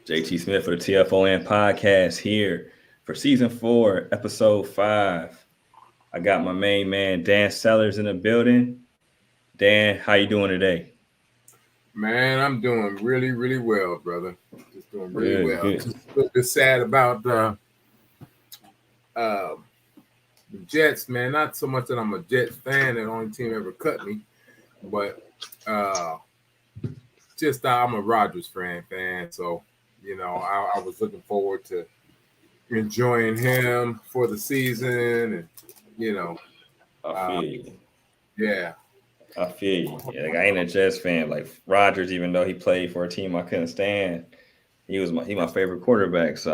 JT Smith for the TFON Podcast here for Season 4, Episode 5. I got my main man, Dan Sellers, in the building. Dan, how you doing today? Man, I'm doing really, really well, brother. Just doing really Good, well. good. Just a little bit sad about the Jets, man. Not so much that I'm a Jets fan, that only team ever cut me, but just I'm a Rodgers fan. So, I was looking forward to enjoying him for the season, and I feel you. yeah. I feel you. Yeah, like I ain't a Jets fan. Like Rodgers, even though he played for a team I couldn't stand, he my favorite quarterback. So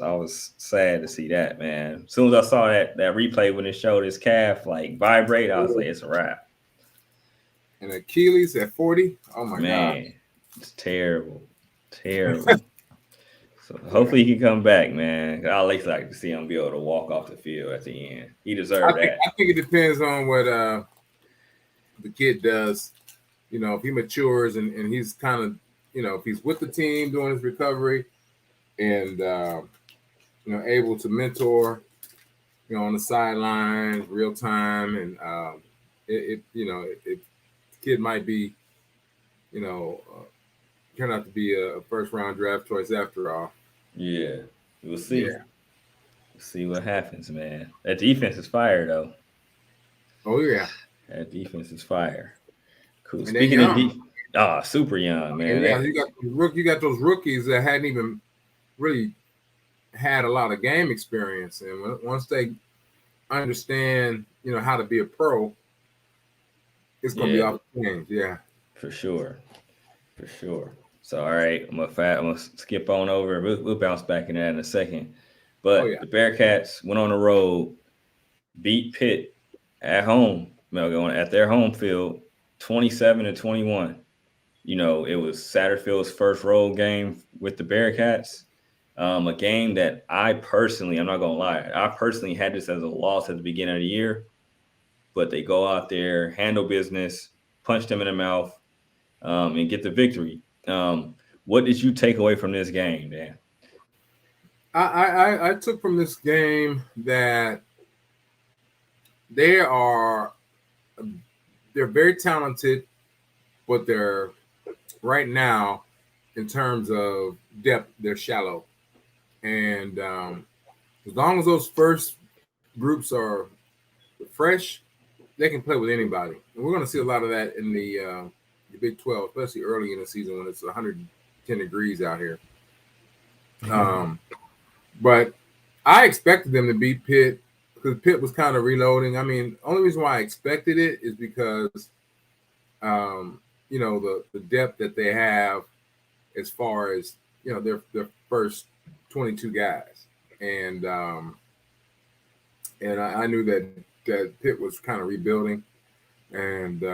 I was sad to see that, man. As soon as I saw that replay when it showed his calf like vibrate, I was like, it's a wrap. And Achilles at 40. Oh my Man, God. it's terrible. Terrible. So hopefully he can come back, man. I at least like to see him be able to walk off the field at the end. He deserved that. I think it depends on what the kid does. If he matures and he's kind of, if he's with the team doing his recovery and, able to mentor, on the sidelines, real time. And the kid might be, turn out to be a first round draft choice after all. Yeah, we'll see. Yeah. We'll see what happens, man. That defense is fire, though. Oh, yeah. That defense is fire. Cool. And Speaking of super young, man. Yeah, you got those rookies that hadn't even really had a lot of game experience, and once they understand, how to be a pro, it's gonna be off the change. Yeah, for sure. So, all right, I'm gonna skip on over. We'll bounce back in that in a second. But the Bearcats went on the road, beat Pitt at home, at their home field, 27-21. It was Satterfield's first road game with the Bearcats. A game that I'm not gonna lie, I personally had this as a loss at the beginning of the year, but they go out there, handle business, punch them in the mouth, and get the victory. What did you take away from this game, Dan? I took from this game that they're very talented, but they're right now, in terms of depth, they're shallow. And as long as those first groups are fresh, they can play with anybody. And we're going to see a lot of that in the Big 12, especially early in the season when it's 110 degrees out here. But I expected them to beat Pitt because Pitt was kind of reloading. I mean, only reason why I expected it is because, the depth that they have as far as, their first 22 guys. And I knew that Pitt was kind of rebuilding. And,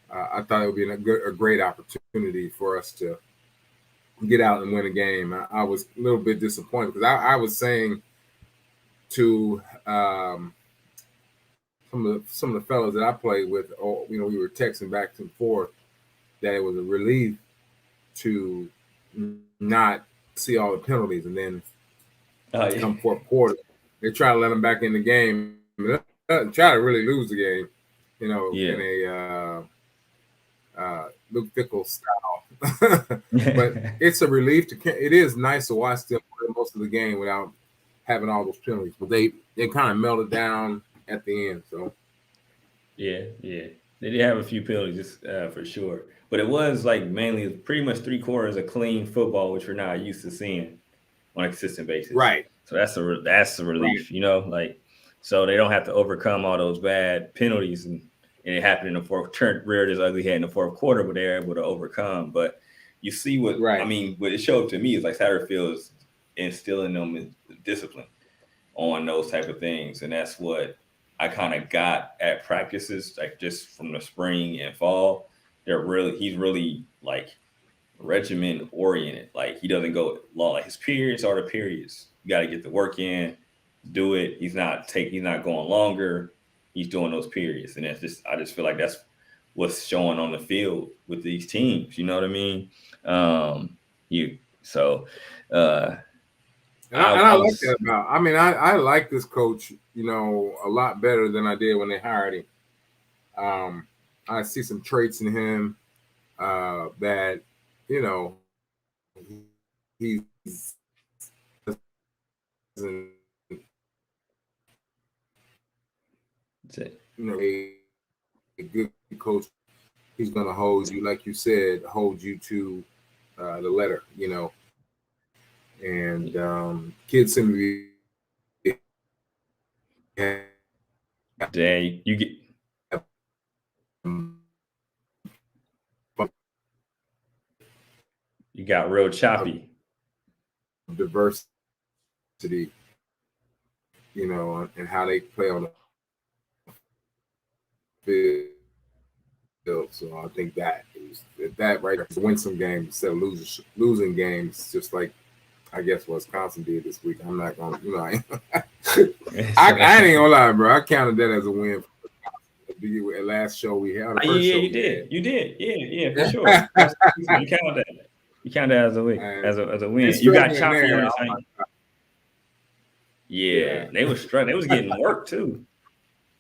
I thought it would be a great opportunity for us to get out and win a game. I was a little bit disappointed because I was saying to some of the fellows that I played with, we were texting back and forth, that it was a relief to not see all the penalties, and then come fourth quarter, they try to let them back in the game, try to really lose the game, in a Luke Fickle style. But it's a relief it is nice to watch them play most of the game without having all those penalties. But they kind of melted down at the end. So yeah, they did have a few penalties for sure, but it was like mainly pretty much 3/4 of clean football, which we're not used to seeing on a consistent basis. Right. So that's a relief, right. So they don't have to overcome all those bad penalties, and it happened in the fourth, reared his ugly head in the fourth quarter, but they're able to overcome. But you see what it showed to me is like Satterfield is instilling them discipline on those type of things, and that's what I kind of got at practices, like just from the spring and fall. He's really like regiment oriented. Like he doesn't go long. Like his periods are the periods. You got to get the work in, do it. He's not going longer. He's doing those periods, and I just feel like that's what's showing on the field with these teams. You know what I mean? So And I like that about. I mean, I like this coach, a lot better than I did when they hired him. I see some traits in him that, he's a good coach. He's going to hold you, like you said, hold you to the letter, And kids seem to be. Dang, you get. You got real choppy. Diversity, and how they play on the field. So I think that right there, win some games instead of losing games, just like I guess Wisconsin did this week. I'm not gonna, I ain't gonna lie, bro. I counted that as a win. The last show we had. You did. Yeah, for sure. You count that. You count that as a win. As a win. You got choppy on the Yeah, they was struggling. They was getting work too.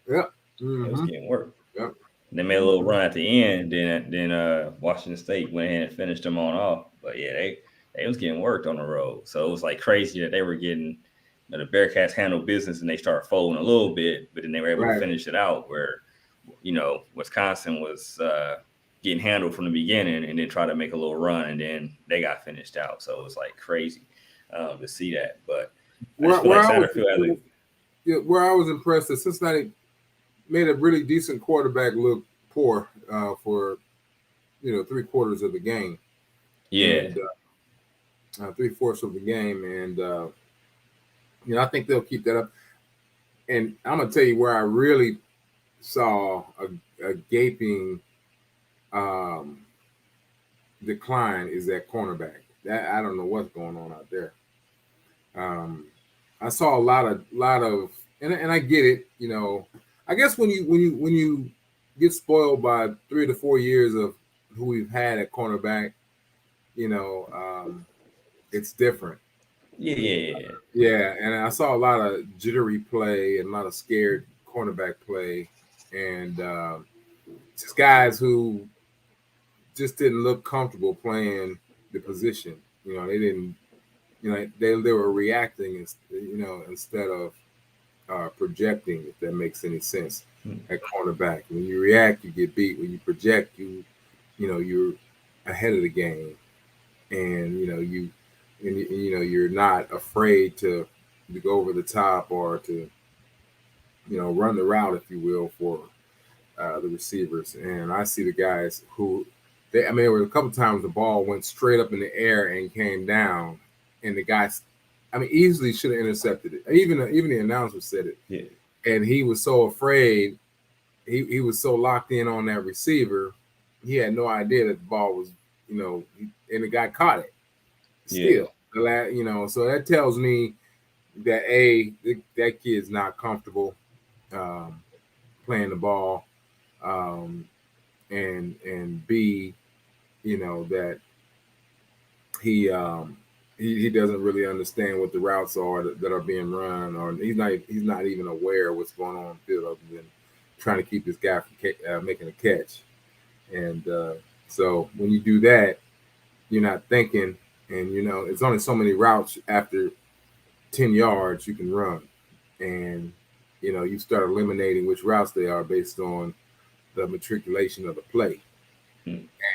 Yep. Mm-hmm. They was getting work. Yep. They made a little run at the end. Then Washington State went ahead and finished them on off. But yeah, they was getting worked on the road. So it was like crazy that they were getting the Bearcats handled business and they started folding a little bit, but then they were able to finish it out where Wisconsin was getting handled from the beginning and then try to make a little run and then they got finished out. So it was like crazy to see that. But where I was impressed that Cincinnati made a really decent quarterback look poor for 3/4 of the game. Yeah. And 3/4 of the game, and I think they'll keep that up. And I'm gonna tell you where I really saw a gaping decline is that cornerback. That I don't know what's going on out there. I saw a lot of, and I get it. I guess when you get spoiled by 3 to 4 years of who we've had at cornerback, it's different. Yeah. And I saw a lot of jittery play and a lot of scared cornerback play, and just guys who just didn't look comfortable playing the position. They didn't. They were reacting, instead of projecting. If that makes any sense, at cornerback, when you react, you get beat. When you project, you're ahead of the game, and you're not afraid to go over the top or to run the route, if you will, for the receivers. And I see the guys who there were a couple times the ball went straight up in the air and came down, and the guys, easily should have intercepted it. Even the announcer said it. Yeah. And he was so afraid. He was so locked in on that receiver. He had no idea that the ball was, and the guy caught it. Still, so that tells me that that kid's not comfortable playing the ball, and B, that he doesn't really understand what the routes are that are being run, or he's not even aware of what's going on in the field other than trying to keep this guy from making a catch. And so when you do that, you're not thinking, and it's only so many routes after 10 yards you can run, and you start eliminating which routes they are based on the matriculation of the play.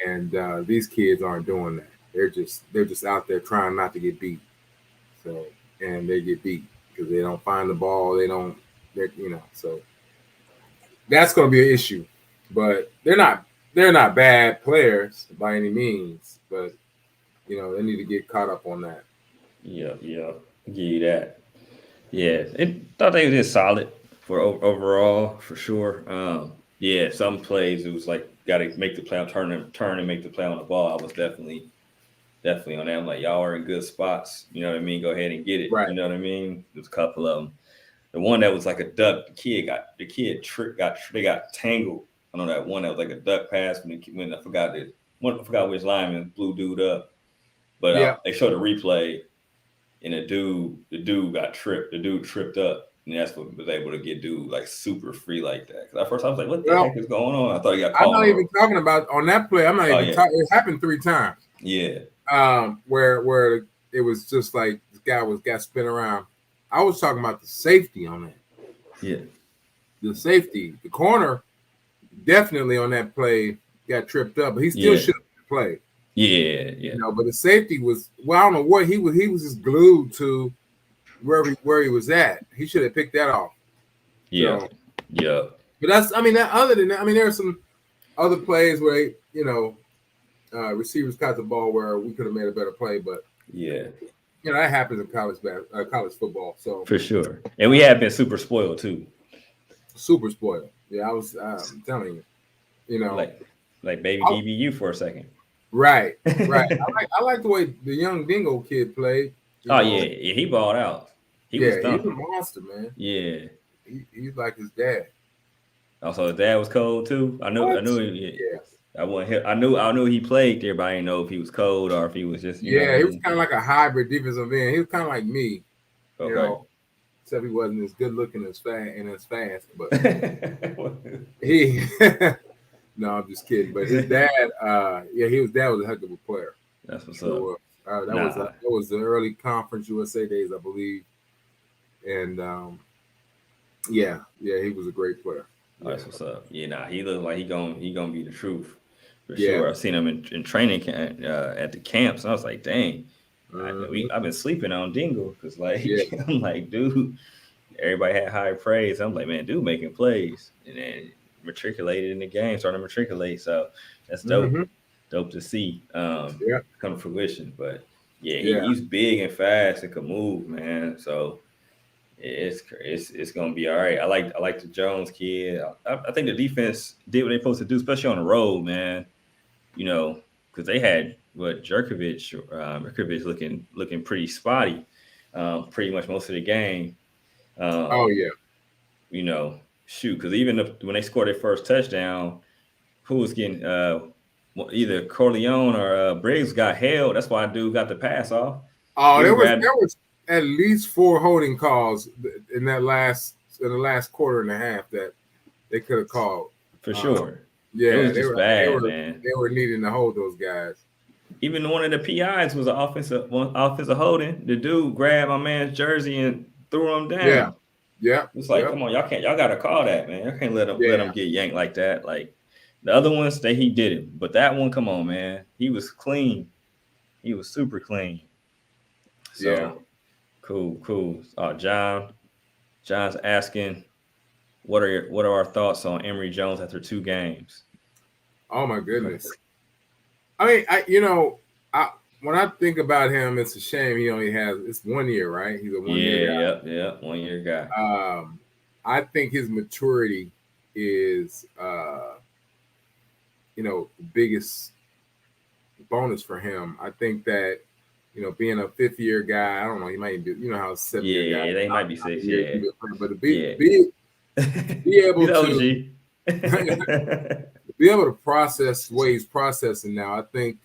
And these kids aren't doing that. They're just out there trying not to get beat. So, and they get beat because they don't find the ball. So that's going to be an issue. But they're not bad players by any means. But they need to get caught up on that. Yeah, give you that. Yeah, thought they did solid for overall for sure. Some plays it was like got to make the play on turn and make the play on the ball. I was definitely on that. I'm like, y'all are in good spots. You know what I mean? Go ahead and get it. Right. You know what I mean? There's a couple of them. The one that was like a duck, they got tangled. I know that one that was like a duck pass when I forgot which lineman blew dude up. But they showed a replay, and the dude got tripped. The dude tripped up, and that's what was able to get dude like super free like that. Because at first I was like, "What the heck is going on?" I thought he got caught. I'm not even talking about on that play. I'm not even talking. It happened 3 times. Yeah. Where it was just like the guy got spin around. I was talking about the safety on that. Yeah. The safety, the corner, definitely on that play got tripped up, but he still should have played. Yeah. You know, but the safety was I don't know what he was. He was just glued to where he was at. He should have picked that off. Yeah. So, yeah. But other than that, there are some other plays where receivers caught the ball where we could have made a better play, but that happens in college football. So for sure, and we have been super spoiled too. Super spoiled. Yeah, I'm telling you, like baby DBU for a second. Right. I like the way the young Dingo kid played. Yeah, he balled out. He's a monster, man. Yeah, he's like his dad. Also, his dad was cold too. I knew. Yeah. I knew he played there, but I didn't know if he was cold or if he was just. He was kind of like a hybrid defensive end. He was kind of like me, except he wasn't as good looking as fast. But he. No, I'm just kidding. But his dad, his dad was a heck of a player. That's what's up. That was the early Conference USA days, I believe, and he was a great player. That's what's up. Yeah, he looked like he gonna be the truth for sure. I've seen him in training at the camps, and I was like, dang, I've been sleeping on Dingle because I'm like, dude, everybody had high praise. I'm like, man, dude making plays, and then matriculated in the game, starting to matriculate. So that's dope. Dope to see come to fruition. But he's big and fast and can move, man. So it's gonna be all right. I like the Jones kid. I think the defense did what they're supposed to do, especially on the road, man. Because they had Jerkovich looking pretty spotty, pretty much most of the game. Shoot, because even when they scored their first touchdown, who was getting either Corleone or Briggs got held. That's why dude got the pass off. Oh, there was at least 4 holding calls in the last quarter and a half that they could have called. For sure. Yeah, it was just bad, man. They were needing to hold those guys. Even one of the PIs was an offensive holding. The dude grabbed my man's jersey and threw him down. Yeah. It's like, come on, y'all gotta call that, man. Y'all can't let him get yanked like that. Like the other ones that he did it, but that one, come on, man. He was clean. He was super clean. So cool. John's asking, what are our thoughts on Emory Jones after 2 games? Oh my goodness. I mean, when I think about him, it's a shame he only it's 1 year, right? He's a 1 year guy. Yeah, 1 year guy. I think his maturity is, the biggest bonus for him. I think that, being a 5th year guy, I don't know, he might be, how 7th year guy. Yeah, they might be 6. But to be able to be able to process the way he's processing now, I think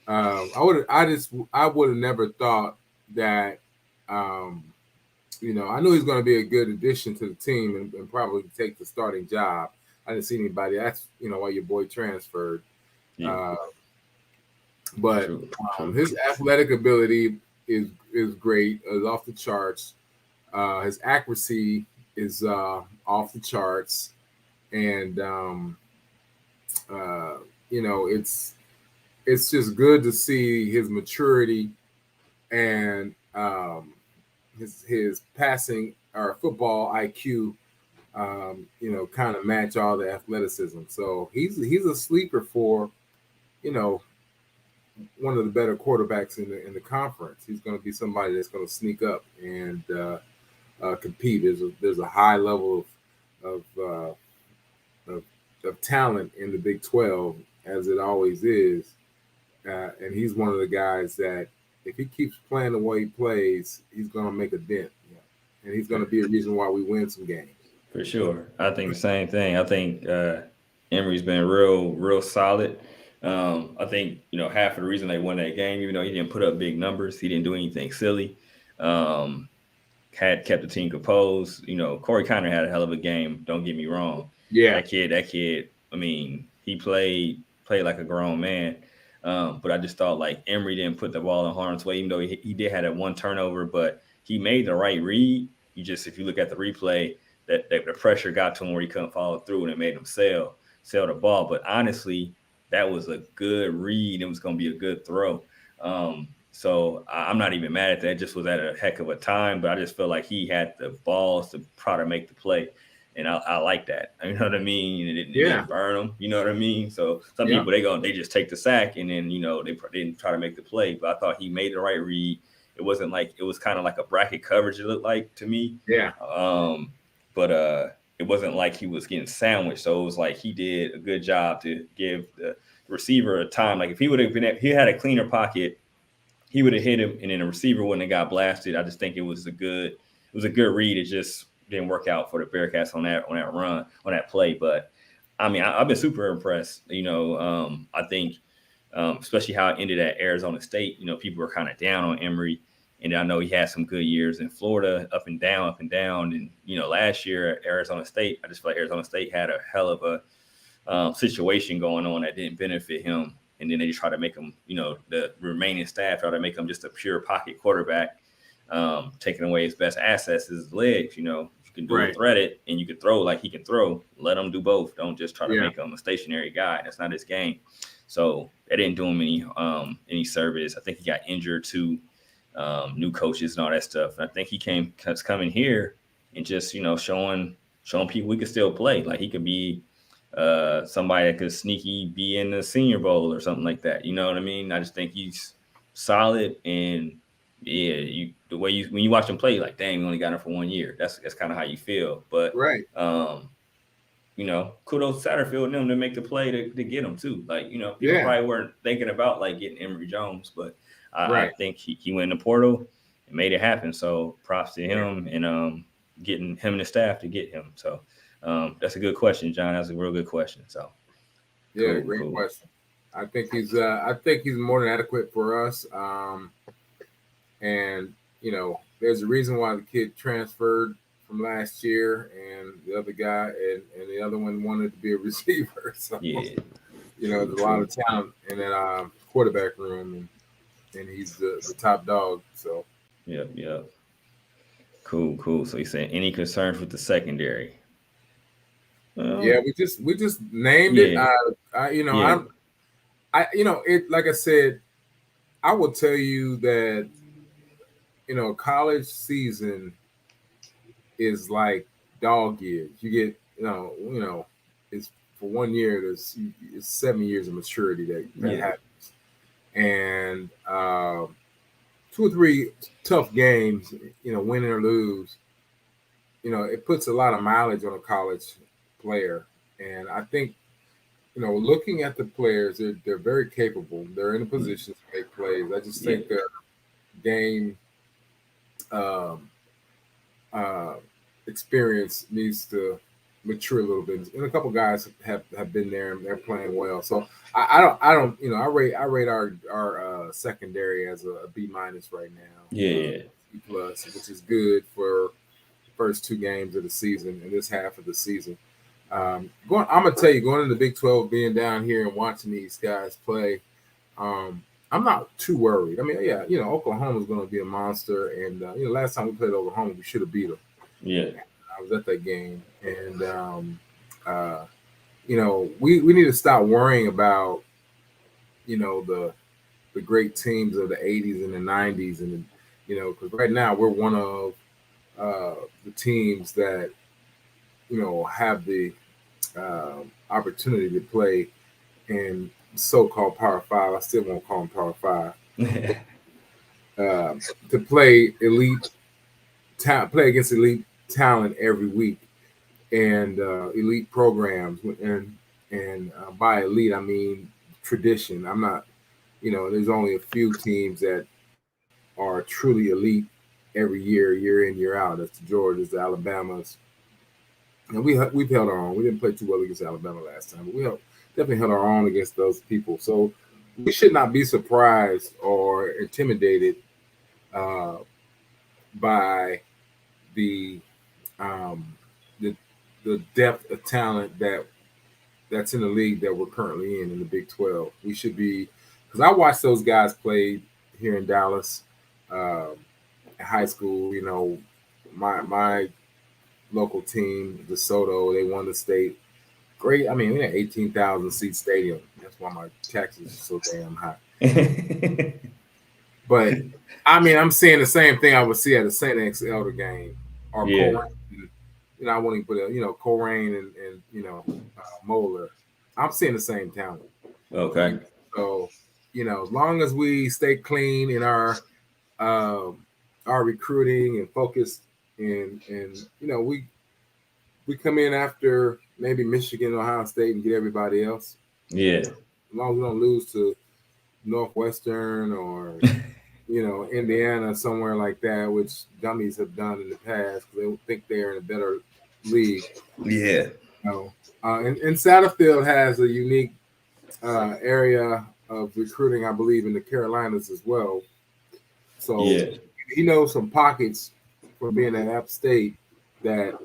I would have never thought that I knew he was going to be a good addition to the team and probably take the starting job. I didn't see anybody. That's why your boy transferred. Yeah. But his athletic ability is great. Is off the charts. His accuracy is off the charts, and it's just good to see his maturity and his passing or football IQ, kind of match all the athleticism. So he's a sleeper for, one of the better quarterbacks in the conference. He's going to be somebody that's going to sneak up and compete. There's a high level of talent in the Big 12, as it always is, and he's one of the guys that if he keeps playing the way he plays, he's going to make a dent, and he's going to be a reason why we win some games. For sure, I think the same thing. I think Emory's been real solid. I think half of the reason they won that game, even though he didn't put up big numbers, he didn't do anything silly. Um, had kept the team composed. Corey Connor had a hell of a game. Don't get me wrong. Yeah. That kid. I mean, he played like a grown man. But I just thought like Emery didn't put the ball in harm's way, even though he did had a one turnover, but he made the right read. If you look at the replay, that the pressure got to him where he couldn't follow through, and it made him sell the ball. But honestly, that was a good read. It was going to be a good throw. So I'm not even mad at that. It just was at a heck of a time, but I just feel like he had the balls to try to make the play. And I like that. You know what I mean? It didn't burn them. You know what I mean? So some people they just take the sack and then they didn't try to make the play. But I thought he made the right read. It wasn't like it was kind of like a bracket coverage. It looked like to me. Yeah. But it wasn't like he was getting sandwiched. So it was like he did a good job to give the receiver a time. Like if he had a cleaner pocket, he would have hit him, and then the receiver wouldn't have got blasted. I just think it was a good read. It just didn't work out for the Bearcats on that run, on that play. But I mean, I've been super impressed. I think especially how it ended at Arizona State. People were kind of down on Emery, and I know he had some good years in Florida, up and down. And last year at Arizona State, I just feel like Arizona State had a hell of a situation going on that didn't benefit him. And then they just try to make him, the remaining staff try to make him just a pure pocket quarterback, taking away his best assets, his legs. You can do it threaded, and you can throw like he can throw. Let him do both. Don't just try to make him a stationary guy. That's not his game. So that didn't do him any service. I think he got injured too, new coaches and all that stuff. And I think he coming here and just showing people he could still play. Like he could be somebody that could sneaky be in the Senior Bowl or something like that. You know what I mean? I just think he's solid, and when you watch him play, like dang, we only got him for 1 year. That's kind of how you feel. But kudos to Satterfield and them to make the play to get him too. Like people probably weren't thinking about like getting Emory Jones, but I think he went in the portal and made it happen. So props to him and getting him and the staff to get him. So. That's a good question, John. That's a real good question. So, great question. I think he's more than adequate for us. And there's a reason why the kid transferred from last year, and the other guy and the other one wanted to be a receiver. So, there's a lot of talent in that quarterback room, and he's the top dog. So, yep. Cool. So you saying any concerns with the secondary? We just named it. Like I said, I will tell you that college season is like dog years. You get it's for 1 year. It's 7 years of maturity that happens, and 2 or 3 tough games, win or lose. It puts a lot of mileage on a college player, and I think looking at the players, they're very capable. They're in a position to make plays. I just think the game experience needs to mature a little bit. And a couple guys have been there and they're playing well. So I rate our secondary as a B- right now. B+, which is good for the first 2 games of the season and this half of the season. I'm gonna tell you, going into the Big 12, being down here and watching these guys play, I'm not too worried. I mean, Oklahoma's going to be a monster, and last time we played Oklahoma, we should have beat them. Yeah, I was at that game, and we need to stop worrying about the great teams of the 80s and the 90s, and because right now we're one of the teams that have the opportunity to play in so-called Power 5. I still won't call them Power 5. To play play against elite talent every week, and elite programs, and by elite I mean tradition. I'm not, there's only a few teams that are truly elite every year in, year out. That's the Georgias, the Alabamas. And we've held our own. We didn't play too well against Alabama last time, but definitely held our own against those people. So we should not be surprised or intimidated uh, by the um, the the depth of talent that's in the league that we're currently in the Big 12. We should be, because I watched those guys play here in Dallas, high school. You know, my local team, DeSoto, they won the state. Great. I mean, we had 18,000 seat stadium. That's why my taxes are so damn high. But I mean, I'm seeing the same thing I would see at a St. X Elder game or Colerain. You know, I wouldn't put a, Colerain and Moeller. I'm seeing the same talent. Okay. So, as long as we stay clean in our recruiting and focus, and we come in after maybe Michigan, Ohio State, and get everybody else. Yeah. As long as we don't lose to Northwestern or Indiana, somewhere like that, which dummies have done in the past because they think they're in a better league. Yeah. And Satterfield has a unique area of recruiting, I believe, in the Carolinas as well. So he knows some pockets from being at App State that,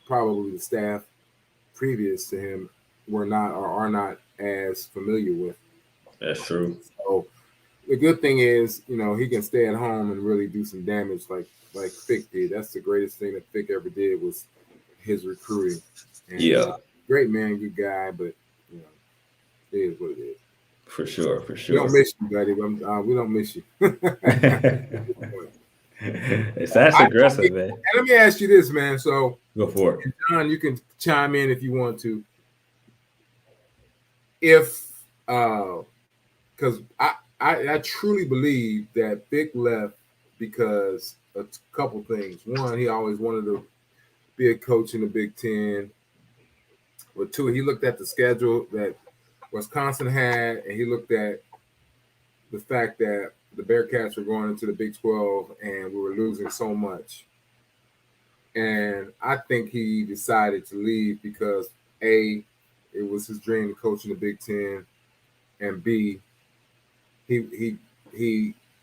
probably the staff previous to him were not or are not as familiar with. That's true. So the good thing is, he can stay at home and really do some damage like Fick did. That's the greatest thing that Fick ever did was his recruiting. And, great man, good guy, but it is what it is. For sure. We don't miss you, buddy. We don't miss you. That's aggressive, man. And let me ask you this, man. So go for it. John, you can chime in if you want to. If because I truly believe that Fick left because a couple things. One, he always wanted to be a coach in the Big Ten. But two, he looked at the schedule that Wisconsin had, and he looked at the fact that the Bearcats were going into the Big 12 and we were losing so much. And I think he decided to leave because A, it was his dream to coach in the Big Ten, and B, he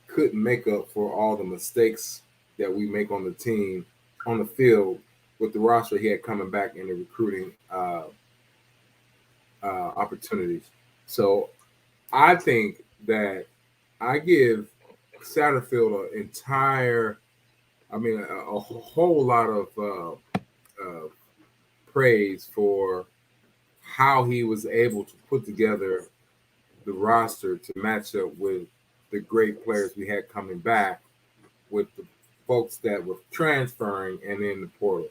couldn't make up for all the mistakes that we make on the team, on the field, with the roster he had coming back in the recruiting opportunities. So I think that I give Satterfield a whole lot of praise for how he was able to put together the roster to match up with the great players we had coming back, with the folks that were transferring and in the portal.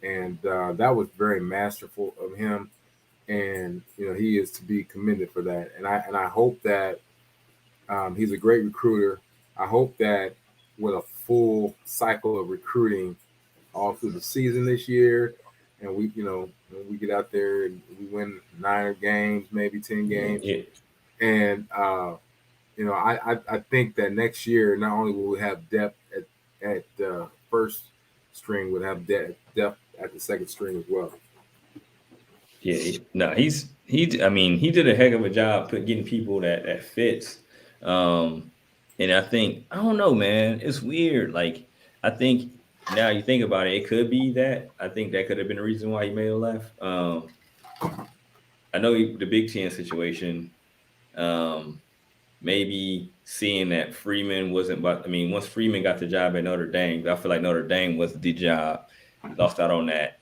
And that was very masterful of him. And, he is to be commended for that. And I hope that he's a great recruiter. I hope that with a full cycle of recruiting all through the season this year, and we, when we get out there and we win 9 games, maybe 10 games. Yeah. And, I think that next year, not only will we have depth at the first string, we'll have depth at the second string as well. Yeah, no, he did a heck of a job getting people that fits. And I think, I don't know, man, it's weird. Like, I think now you think about it, it could be that. I think that could have been the reason why he may have left. I know the Big Ten situation, maybe seeing that Freeman wasn't, once Freeman got the job at Notre Dame, I feel like Notre Dame was the job. Lost out on that.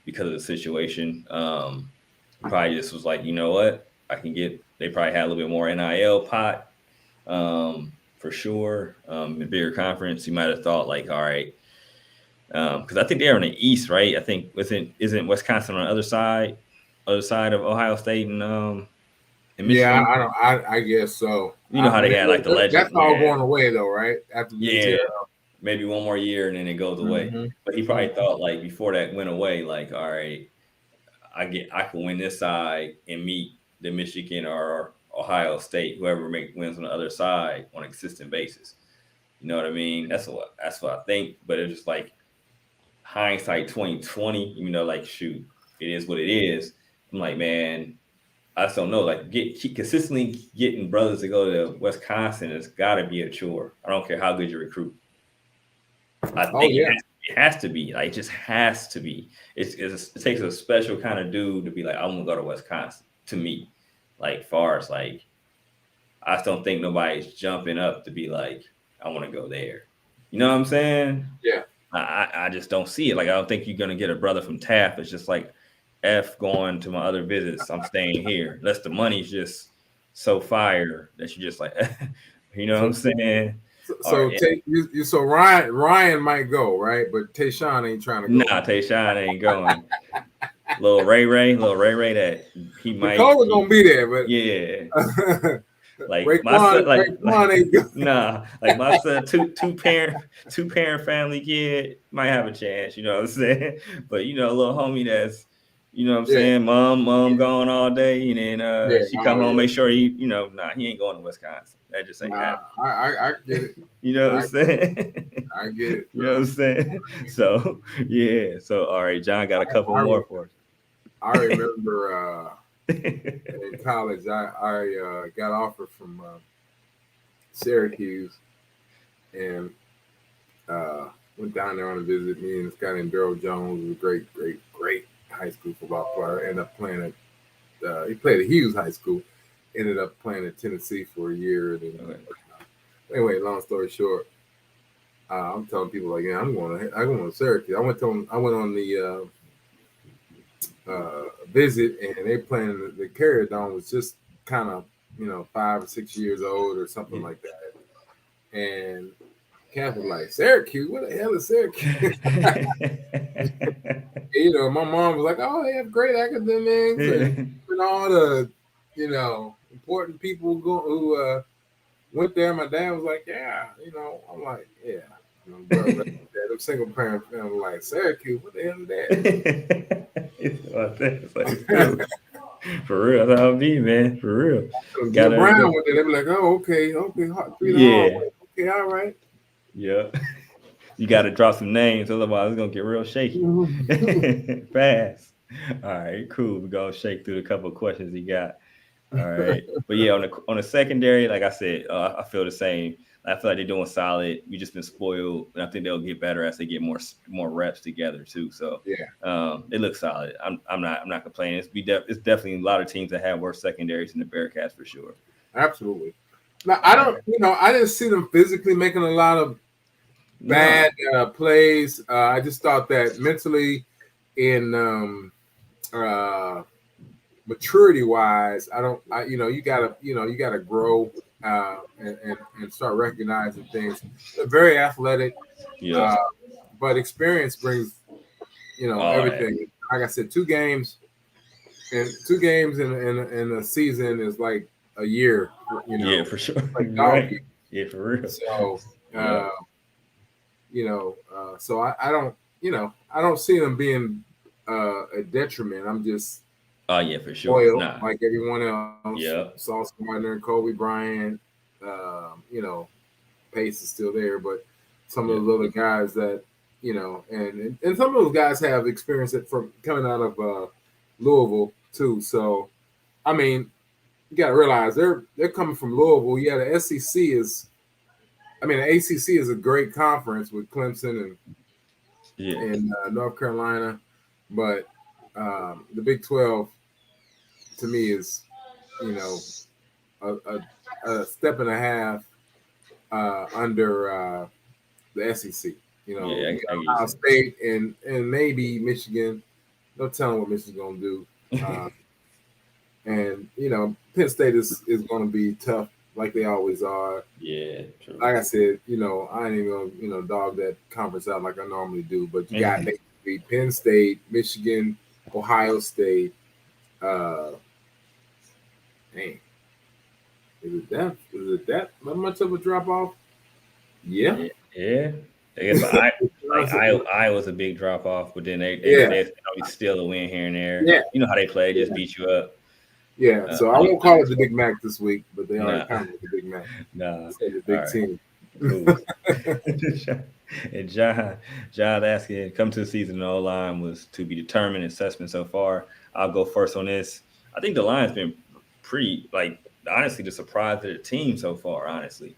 Because of the situation. Probably just was like, you know what, they probably had a little bit more NIL pot, for sure. A bigger conference, you might have thought like, all right, because I think they're in the East, right? I think isn't Wisconsin on the other side of Ohio State and Michigan? Yeah, I guess so. You know how they had like the legend. That's all going away though, right? After maybe one more year and then it goes away. Mm-hmm. But he probably thought like before that went away, like, all right, I can win this side and meet the Michigan or Ohio State, whoever wins on the other side on a consistent basis. You know what I mean? That's what I think. But it's just like hindsight 2020, like, shoot, it is what it is. I'm like, man, I just don't know. Like, consistently getting brothers to go to Wisconsin has got to be a chore. I don't care how good you recruit. I think it has to be. Like, it just has to be. It takes a special kind of dude to be like, I'm gonna go to Wisconsin. To me, like, far as like, I just don't think nobody's jumping up to be like, I want to go there. You know what I'm saying? Yeah. I just don't see it. Like, I don't think you're gonna get a brother from Taft. It's just like, F going to my other visits. I'm staying here. Unless the money's just so fire that you're just like, you know what I'm saying? So Ryan might go, right? But Tayshawn ain't trying to go. Nah, Tayshawn ain't going. little Ray that he might. Nicole's gonna be there, but yeah. Like Raekwon, my son, like my son, two parent family kid might have a chance. You know what I'm saying? But a little homie that's, you know what I'm saying, mom gone all day, and then she come home, make sure he ain't going to Wisconsin. That just ain't happening. I get it. You know what I'm saying? I get it. You know what I'm saying? So yeah. So all right, John got a couple more for us. I remember in college, I got offered from Syracuse and went down there on a visit. Me and this guy named Daryl Jones, was a great high school football player. Ended up playing at he played at Hughes High School. Ended up playing at Tennessee for a year. Anyway, long story short, I'm telling people like, yeah, I'm going to Syracuse. I went on the visit, and they playing the Carrier Dome was just kind of 5 or 6 years old or something like that. And Cap was like, Syracuse, what the hell is Syracuse? My mom was like, oh, they have great academics and all the important people who went there. My dad was like, yeah, I'm like, yeah. Them single parent family like Syracuse, what the hell is that? For real, that's how it be, man. For real. Get Brown with it. They be like, oh, okay, okay, all right. Yeah. You got to drop some names, otherwise it's gonna get real shaky fast. All right, cool. We're gonna shake through a couple of questions he got. All right, but yeah, on the secondary, like I said, I feel the same. I feel like they're doing solid. We just been spoiled, and I think they'll get better as they get more reps together too. So it looks solid. I'm not complaining. It's definitely a lot of teams that have worse secondaries than the Bearcats for sure. Absolutely. Now I didn't see them physically making a lot of bad plays. I just thought that mentally, in maturity wise, you gotta grow and start recognizing things. They're very athletic, but experience brings everything. Like I said, 2 games in a season is like a year. Yeah, for sure. Like right. Yeah, for real. So so I don't see them being a detriment. I'm just for sure. Like everyone else. Yeah. Sauce Gardner and Kobe Bryant. Pace is still there, but some of those other guys that and some of those guys have experience from coming out of Louisville too. So I mean, you got to realize they're coming from Louisville. Yeah, the SEC is. The ACC is a great conference with Clemson and North Carolina, but the Big 12 to me is, a step and a half under the SEC. Ohio State and maybe Michigan. No telling what Michigan's gonna do. And Penn State is going to be tough, like they always are. Yeah, true. Like I said, I ain't even gonna dog that conference out like I normally do. But you got basically Penn State, Michigan, Ohio State. Dang, is it that much of a drop off? Yeah. Yeah. I guess Iowa's a big drop off, but then they still a win here and there. Yeah. You know how they play, just beat you up. Yeah, so I won't call it the Big Mac this week, but they are kind of the Big Mac. Nah, the big team. lose. And John asking, come to the season, the O-line was to be determined. Assessment so far. I'll go first on this. I think the line's been pretty, like, honestly, the surprise of the team so far, honestly.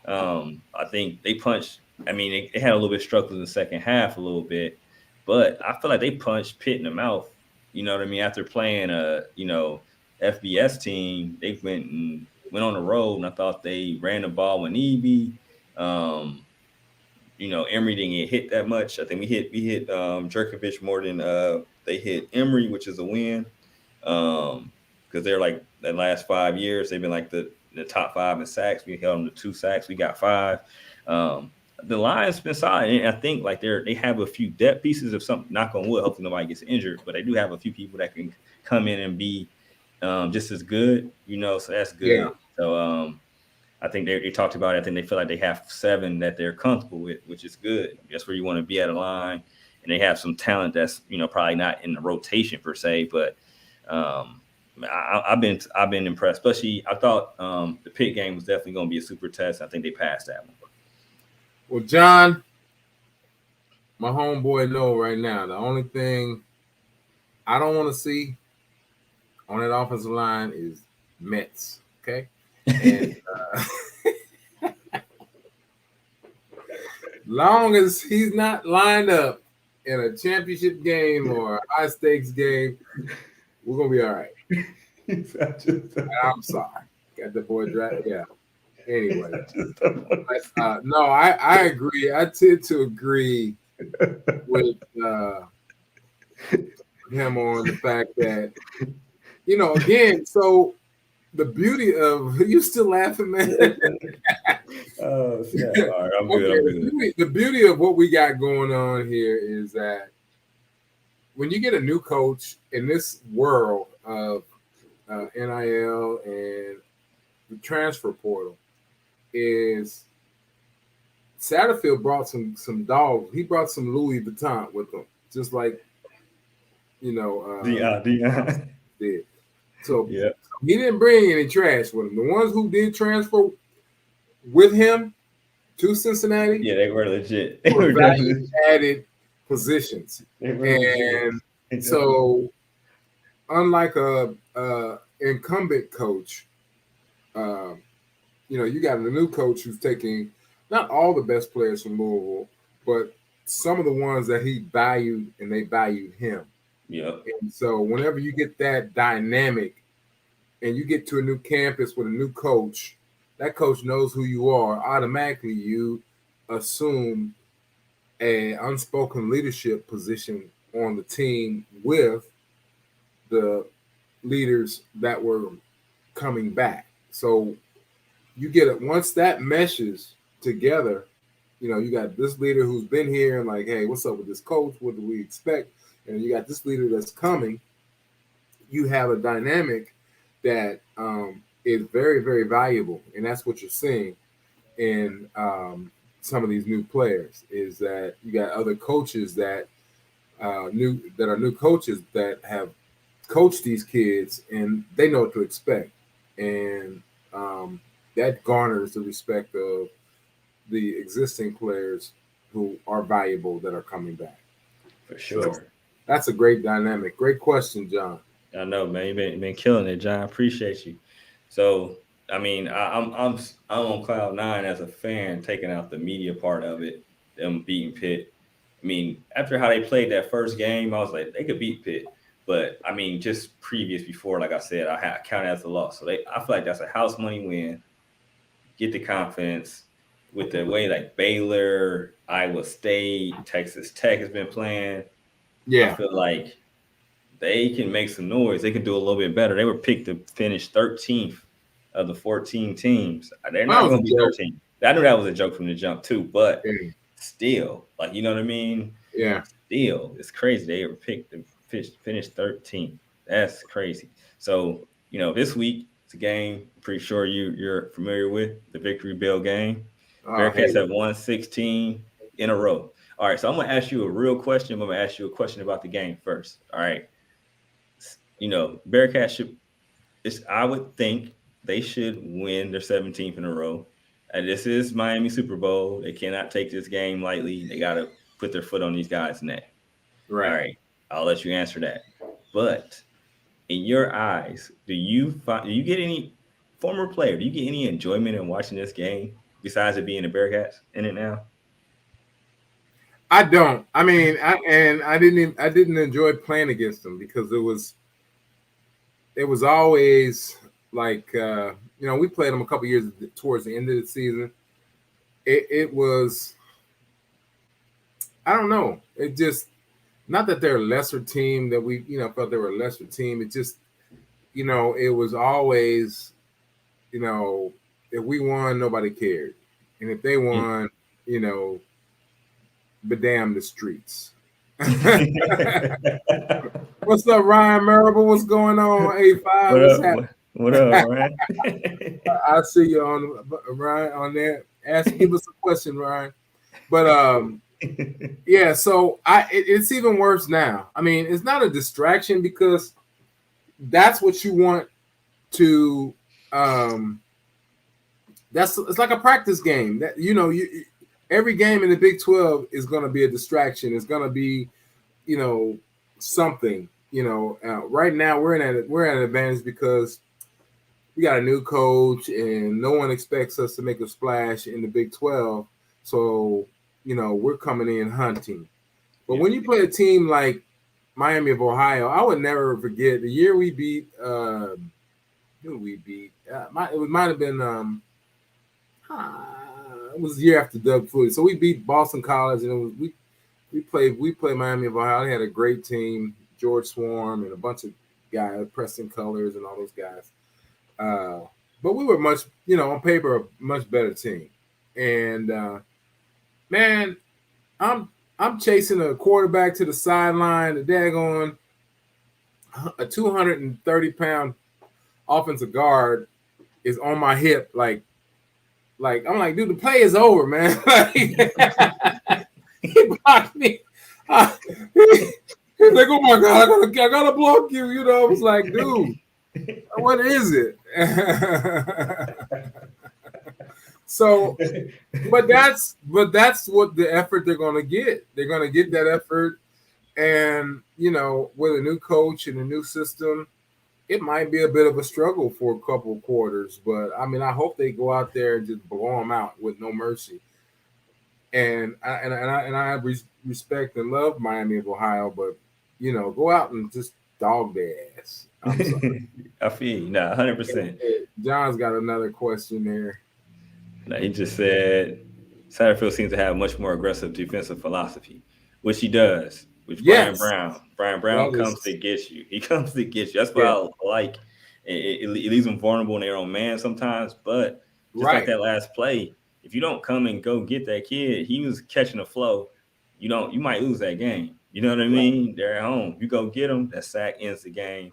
I think they punched, I mean, they had a little bit of struggle in the second half a little bit, but I feel like they punched Pitt in the mouth. You know what I mean? After playing FBS team, they went on the road, and I thought they ran the ball with Eby. Emory didn't get hit that much. I think we hit Jerkovich more than they hit Emory, which is a win. Because they're like the last 5 years, they've been like the top 5 in sacks. We held them to 2 sacks. We got 5. The line's been solid, and I think like they have a few depth pieces of something. Knock on wood, hopefully nobody gets injured, but they do have a few people that can come in and be just as good. So that's good. Yeah. So I think they talked about it. I think they feel like they have 7 that they're comfortable with, which is good. That's where you want to be at a line, and they have some talent that's probably not in the rotation per se, but I've been impressed. Especially, I thought the Pitt game was definitely going to be a super test. I think they passed that one. Well, John, my homeboy, know right now the only thing I don't want to see on that offensive line is Mets. Okay, and long as he's not lined up in a championship game or a high stakes game, we're gonna be all right. I'm sorry, got the boy drafted. Yeah. Anyway, no, I agree. I tend to agree with him on the fact that again. So the beauty of you still laughing, man. Oh, yeah. All right, I'm good. The beauty of what we got going on here is that when you get a new coach in this world of NIL and the transfer portal, is Satterfield brought some dogs. He brought some Louis Vuitton with him, just like Deion did. So yeah. He didn't bring any trash with him. The ones who did transfer with him to Cincinnati, yeah, they were legit. They were value-added positions, and so unlike a incumbent coach, you got a new coach who's taking not all the best players from Louisville, but some of the ones that he valued and they valued him. Yeah. And so whenever you get that dynamic and you get to a new campus with a new coach, that coach knows who you are. Automatically, you assume an unspoken leadership position on the team with the leaders that were coming back. So you get it once that meshes together. You got this leader who's been here and like, hey, what's up with this coach? What do we expect? And you got this leader that's coming. You have a dynamic that is very, very valuable, and that's what you're seeing in some of these new players. Is that you got other coaches that are new coaches that have coached these kids, and they know what to expect, and that garners the respect of the existing players who are valuable that are coming back. For sure. So that's a great dynamic. Great question, John. I know, man. You've been killing it, John. Appreciate you. So, I mean, I'm on cloud 9 as a fan, taking out the media part of it, them beating Pitt. I mean, after how they played that first game, I was like, they could beat Pitt. But, I mean, just previous before, like I said, I count it as a loss. So I feel like that's a house money win. Get the confidence with the way like Baylor, Iowa State, Texas Tech has been playing. Yeah. I feel like they can make some noise. They can do a little bit better. They were picked to finish 13th of the 14 teams. They're not going to be 13. I knew that was a joke from the jump too, but still, like, you know what I mean? Yeah. Still, it's crazy. They were picked to finish 13th. That's crazy. So, this week it's a game I'm pretty sure you're familiar with, the Victory Bell game. Bearcats have won 16 in a row. All right, so I'm going to ask you a real question. I'm going to ask you a question about the game first. All right. Bearcats I would think they should win their 17th in a row. And this is Miami Super Bowl. They cannot take this game lightly. They got to put their foot on these guys' neck. Right. All right, I'll let you answer that. But in your eyes, do you get any former player? Do you get any enjoyment in watching this game besides it being the Bearcats in it now? I don't. I mean, I didn't enjoy playing against them because it was always like we played them a couple years towards the end of the season. It was, I don't know. It just, not that they're a lesser team that we felt they were a lesser team. It just, it was always, if we won, nobody cared, and if they won, bedamn the streets. What's up, Ryan Marable? What's going on? A5. What up, Ryan? I see you on Ryan on there. Give us a question, Ryan. But yeah, so it's even worse now. I mean, it's not a distraction because that's what you want to. It's like a practice game. That every game in the Big 12 is going to be a distraction. It's going to be, something. Right now we're at an advantage because we got a new coach and no one expects us to make a splash in the Big 12. So, we're coming in hunting. But when you play a team like Miami of Ohio, I would never forget the year we beat. Who we beat? It might have been. It was the year after Doug Flutie. So we beat Boston College, and we played Miami of Ohio. They had a great team, George Swarm and a bunch of guys, Preston Colors and all those guys. But we were much, on paper, a much better team. And man, I'm chasing a quarterback to the sideline. The daggone a 230-pound offensive guard is on my hip, like I'm like, dude, the play is over, man. He blocked me. He's like, oh my God, I gotta block you. I was like, dude, what is it? So, but that's what the effort they're gonna get. They're gonna get that effort, and with a new coach and a new system, it might be a bit of a struggle for a couple of quarters. But I mean, I hope they go out there and just blow them out with no mercy. And I respect and love Miami of Ohio, but go out and just dog their ass. I'm sorry. I feel you. 100%. John's got another question there. He just said Satterfield seems to have much more aggressive defensive philosophy, which he does. Which yes. Brian Brown comes to get you. He comes to get you. That's what I like. It leaves them vulnerable in their own man sometimes, but just like that last play, if you don't come and go get that kid, he was catching the flow. You might lose that game. You know what I mean? They're at home. You go get them, that sack ends the game.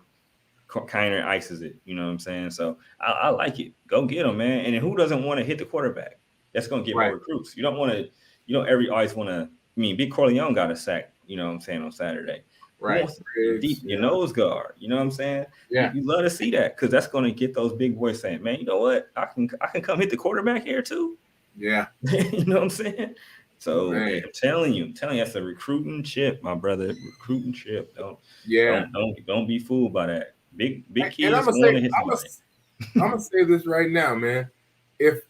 Kiner ices it. You know what I'm saying? So I like it. Go get them, man. And then who doesn't want to hit the quarterback? That's going to get more recruits. You don't want to. You don't always want to. I mean, Big Corleone got a sack. You know what I'm saying, on Saturday. Right. Deep your nose guard. You know what I'm saying? Yeah. You love to see that because that's going to get those big boys saying, man, you know what? I can come hit the quarterback here too. Yeah. You know what I'm saying? So I'm telling you, that's a recruiting chip, my brother. Recruiting chip. Don't be fooled by that. Big kids want to hit somebody. I'm gonna say this right now, man. If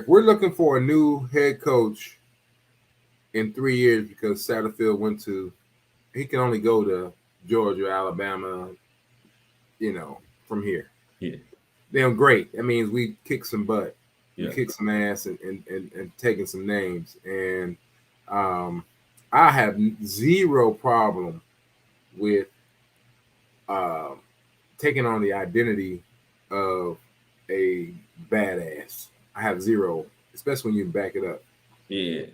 we're looking for a new head coach in 3 years because Satterfield he can only go to Georgia, Alabama, from here. Yeah. Then great. That means we kick some butt. Yeah. We kick some ass and taking some names. And I have zero problem with taking on the identity of a badass. I have zero, especially when you back it up. Yeah.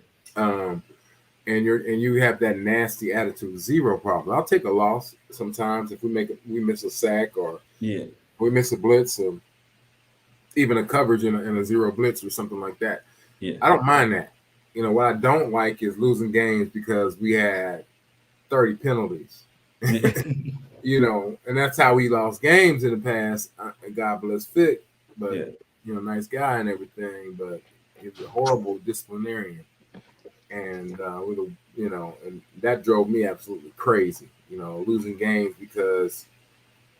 And you have that nasty attitude. Zero problem. I'll take a loss sometimes if we miss a sack or we miss a blitz or even a coverage in a zero blitz or something like that. Yeah. I don't mind that. What I don't like is losing games because we had 30 penalties. And that's how we lost games in the past. God bless Vic. but nice guy and everything. But he's a horrible disciplinarian, and and that drove me absolutely crazy. Losing games because,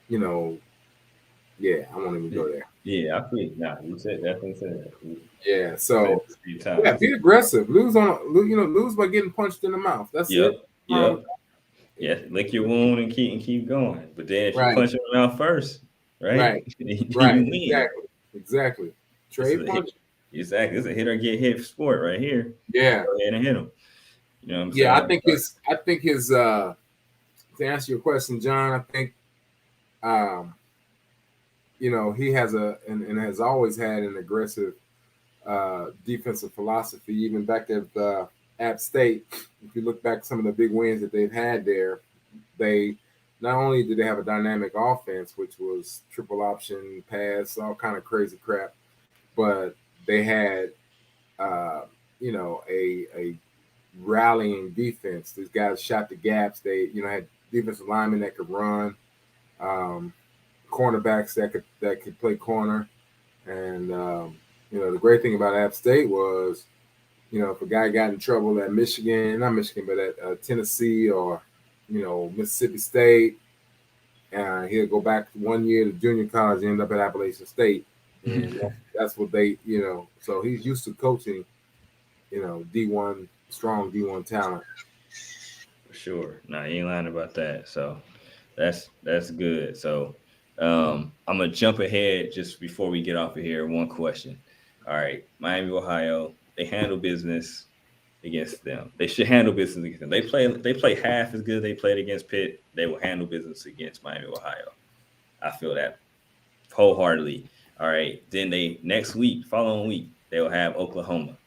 yeah, I won't even go there. Yeah, I feel. Nah, you definitely said that. Yeah, so be aggressive. Lose by getting punched in the mouth. That's it. Yep. Yeah, lick your wound and keep going. But then if you punch him in the mouth first, right? You win. Exactly. Trade punch. Exactly. It's a hit or get hit sport right here. Yeah. Go ahead and hit him. You know what I'm saying? Yeah, I think his to answer your question, John, I think he has and has always had an aggressive defensive philosophy, even back at App State. If you look back at some of the big wins that they've had there, they not only did they have a dynamic offense, which was triple option pass, all kind of crazy crap, but they had a rallying defense. These guys shot the gaps. They had defensive linemen that could run, cornerbacks that could play corner, and the great thing about App State was, if a guy got in trouble at not Michigan, but at Tennessee or, Mississippi State, he'll go back 1 year to junior college and end up at Appalachian State. And that's what they, so he's used to coaching, D1, strong D1 talent. For sure. No, you ain't lying about that. So that's good. So I'm going to jump ahead just before we get off of here. One question. All right. Miami, Ohio, they handle business against them. They should handle business against them. They play half as good as they played against Pitt. They will handle business against Miami, Ohio. I feel that wholeheartedly. All right. Then following week, they will have Oklahoma.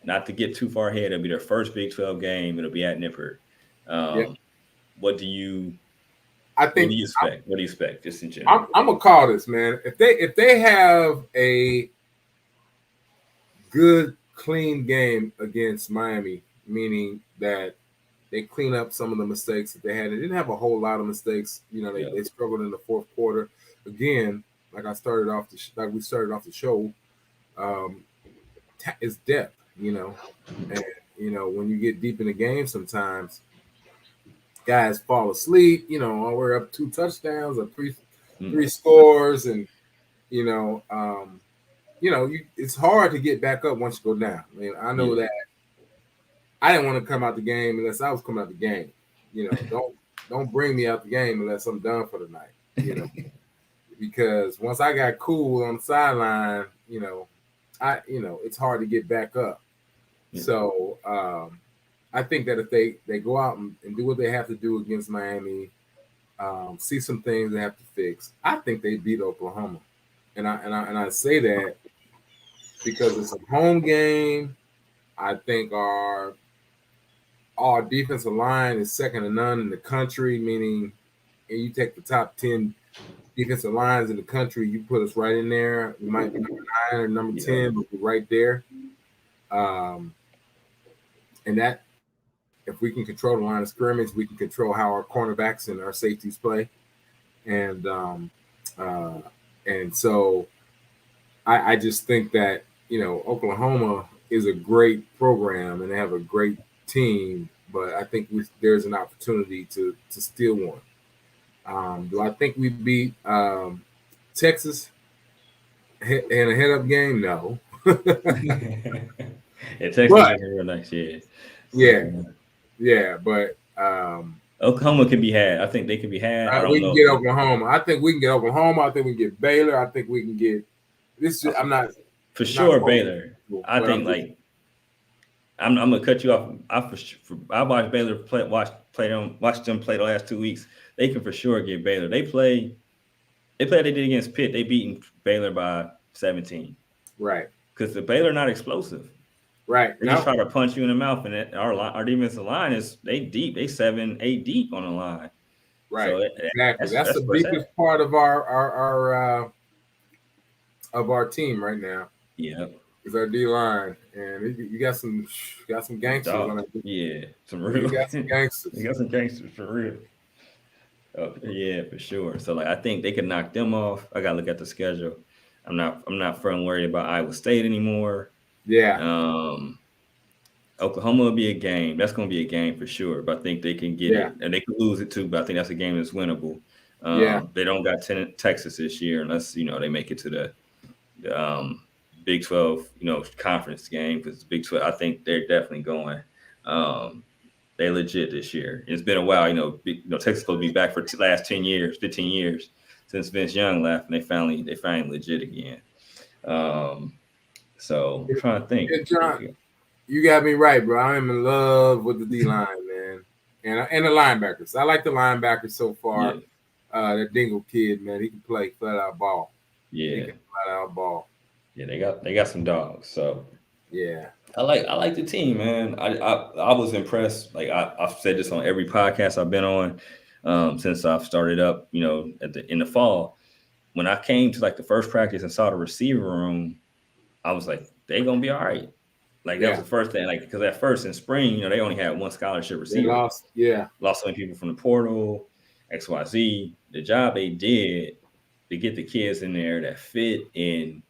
Not to get too far ahead, it'll be their first Big 12 game. It'll be at Nippert. What do you expect? What do you expect, just in general? I'm gonna call this, man. If they have a good, clean game against Miami, meaning that they clean up some of the mistakes that they had. They didn't have a whole lot of mistakes. They struggled in the fourth quarter. Again, like we started off the show, is depth. And when you get deep in the game, sometimes guys fall asleep. We're up 2 touchdowns or three scores, and it's hard to get back up once you go down. I mean, I know that I didn't want to come out the game unless I was coming out the game. Don't bring me out the game unless I'm done for the night. Because once I got cool on the sideline, it's hard to get back up. So I think that if they go out and do what they have to do against Miami, see some things they have to fix, I think they beat Oklahoma. And I say that because it's a home game. I think our defensive line is second to none in the country, meaning you take the top 10 defensive lines in the country, you put us right in there. We might be number 9 or number 10, but we're right there. And that, if we can control the line of scrimmage, we can control how our cornerbacks and our safeties play. And so I just think that, Oklahoma is a great program and they have a great team, but I think there's an opportunity to steal one. Do I think we beat Texas in a head-up game? No. Texas is real nice, Yeah, but Oklahoma can be had. I think they can be had. We can get Oklahoma. I think we can get Oklahoma. I think we can get Baylor. I think we can get this. I'm not for sure Baylor. I think I'm gonna cut you off. I watched Baylor watched them play the last 2 weeks. They can for sure get Baylor. They play they did against Pitt. They beaten Baylor by 17. Right. Because the Baylor not explosive. Right. They just try to punch you in the mouth, and our defensive line is deep. They 7, 8 deep on the line. Right. So exactly. That's the deepest part of our team right now. Yeah. Is our D line, and you got some gangsters on it. Yeah, you got some gangsters. You got some gangsters for real. Oh, yeah, for sure. So I think they could knock them off. I gotta look at the schedule. I'm not firm worried about Iowa State anymore. Yeah. Oklahoma will be a game. That's going to be a game for sure. But I think they can get it, and they could lose it too. But I think that's a game that's winnable. They don't got Texas this year unless they make it to the Big 12 conference game, because Big 12 I think they're definitely going. They legit this year. It's been a while. Texas supposed to be back for the last 10 years, 15 years since Vince Young left, and they finally legit again. So I'm trying to think. John, you got me right, bro. I am in love with the D line, man, and the linebackers. I like the linebackers so far. Yeah. That Dingle kid, man, he can play flat out ball. Yeah, he can flat out ball. Yeah, they got some dogs. So yeah, I like the team, man. I was impressed. Like I've said this on every podcast I've been on since I've started up. In the fall, when I came to like the first practice and saw the receiver room, I was like, they gonna be all right. Like that was the first thing, like, because at first in spring, they only had one scholarship receiver. They lost so many people from the portal, XYZ. The job they did to get the kids in there that fit and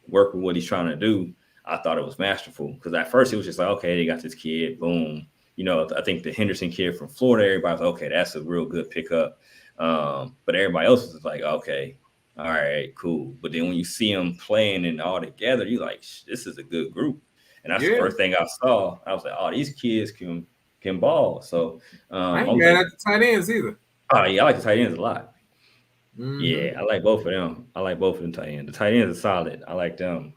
work with what he's trying to do, I thought it was masterful. Because at first it was just like, okay, they got this kid, boom. I think the Henderson kid from Florida, everybody was okay, that's a real good pickup. But everybody else was like, okay, all right, cool. But then when you see them playing and all together, you're like, this is a good group. And that's the first thing I saw. I was like, oh, these kids can ball. So I ain't mad at the tight ends either. Oh yeah, I like the tight ends a lot. Mm-hmm. Yeah, I like both of them. I like both of them tight ends. The tight ends are solid. I like them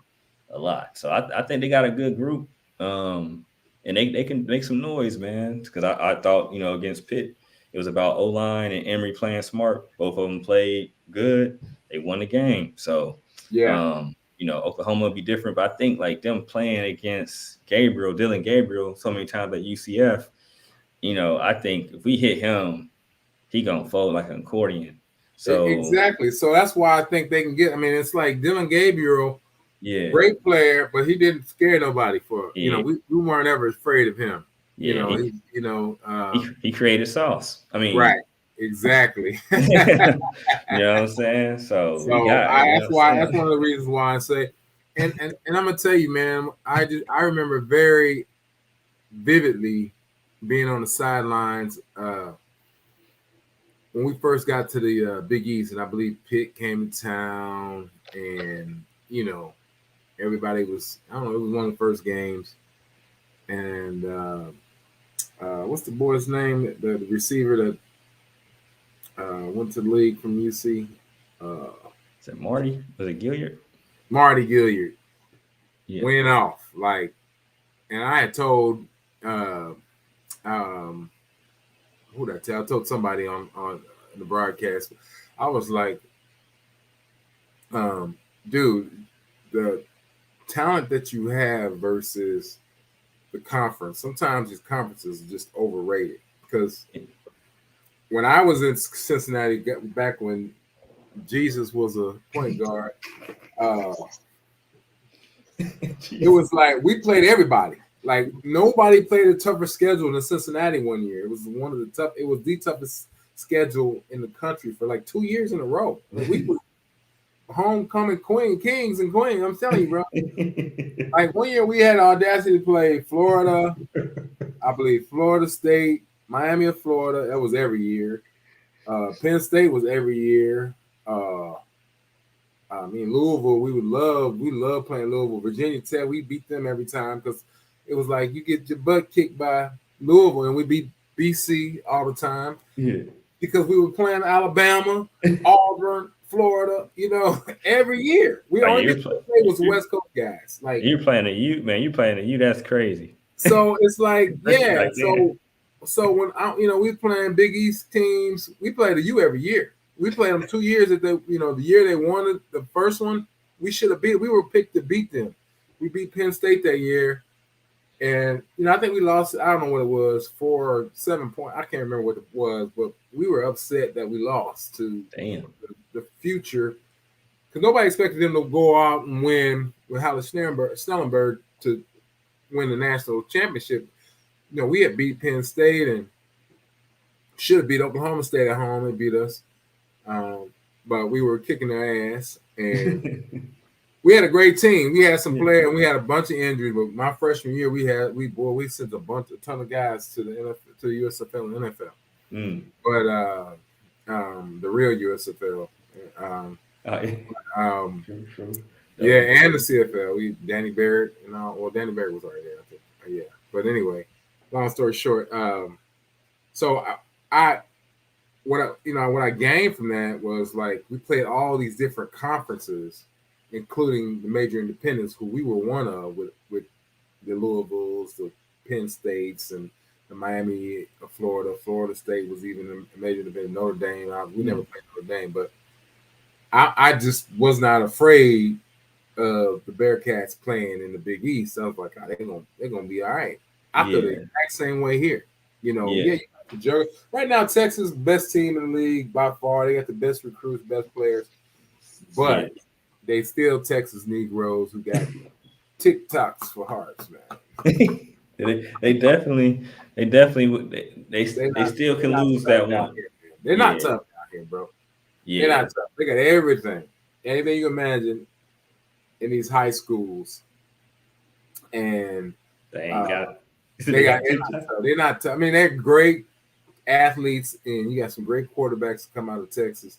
a lot. So I think they got a good group. And they can make some noise, man. Because I thought, against Pitt, it was about O-line and Emory playing smart. Both of them played good. They won the game. So Oklahoma will be different, but I think like them playing against Dylan Gabriel, so many times at UCF, I think if we hit him, he gonna fold like an accordion. So exactly. So that's why I think they can get. I mean, it's like Dylan Gabriel, great player, but he didn't scare nobody for. We weren't ever afraid of him. Yeah, he created sauce. I mean, right. Exactly. You know what I'm saying? So that's why. That's one of the reasons why I say, and I'm gonna tell you, man. I remember very vividly being on the sidelines when we first got to the Big East, and I believe Pitt came to town, and everybody was. I don't know. It was one of the first games, and what's the boy's name? The receiver that. Went to the league from UC. Is it Marty? Was it Gilliard? Marty Gilliard went off and I had told who did I tell? I told somebody on the broadcast. I was like, dude, the talent that you have versus the conference. Sometimes these conferences are just overrated because. When I was in Cincinnati, back when Jesus was a point guard, it was like we played everybody. Like nobody played a tougher schedule than Cincinnati one year. It was It was the toughest schedule in the country for like 2 years in a row. Like, we were homecoming kings and queens. I'm telling you, bro. Like 1 year we had the audacity to play Florida. I believe Florida State. Miami of Florida, that was every year. Penn State was every year. Louisville, we love playing Louisville. Virginia Tech, we beat them every time because it was like you get your butt kicked by Louisville, and we beat BC all the time. Yeah. Because we were playing Alabama, Auburn, Florida, every year. We only get to play with West Coast guys. Like you're playing a U, man. You playing a U, that's crazy. So it's like, So when we playing Big East teams, we play the U every year. We played them 2 years at the year they won the first one. We should have beat. We were picked to beat them. We beat Penn State that year, and I think we lost. I don't know what it was, 4 or 7 points. I can't remember what it was, but we were upset that we lost to the future because nobody expected them to go out and win with Halle Snellenberg to win the national championship. We had beat Penn State and should have beat Oklahoma State at home and beat us. But we were kicking their ass. And we had a great team. We had some players, and we had a bunch of injuries. But my freshman year, we sent a ton of guys to the NFL, to the USFL and NFL. But the real USFL, yeah, and the CFL. Danny Barrett and all. Well, Danny Barrett was already there, I think. Yeah, but anyway, long story short, so what I gained from that was like we played all these different conferences, including the major independents, who we were one of with the Louisvilles, the Penn States, and the Miami of Florida. Florida State was even a major independent. Notre Dame. We never played Notre Dame, but I just was not afraid of the Bearcats playing in the Big East. I was like, oh, they're gonna be all right. I feel the exact same way here. You got the right now, Texas best team in the league by far. They got the best recruits, best players, but they still Texas Negroes who got TikToks for hearts, man. they definitely still can lose that one. They're not tough out here, bro. Yeah. They're not tough. They got everything you imagine in these high schools, and they ain't got. They're not tough. I mean, they're great athletes, and you got some great quarterbacks that come out of Texas,